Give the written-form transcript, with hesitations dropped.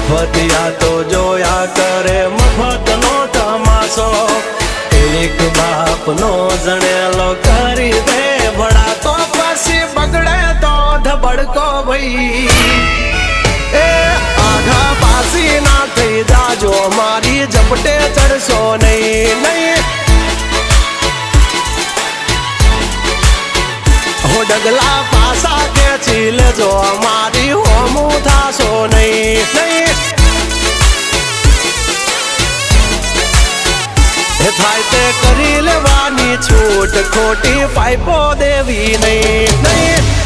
મફતિયા તો જોયા કરે મફતનો તમાશો એક બાપનો જણેલો કરી દે ભણા તો પછી બગડે તો ધબડકો ભાઈ એ આઘા પાસી ના થઈ જાજો મારી ઝપટે ચડશો નહીં નહીં હો ડગલા પાસા ખેંચી લેજો મારી હોમું થાશો નહીં નહીં થાય તે કરી લેવાની છૂટ ખોટી પાઇપો દેવી નહીં નહીં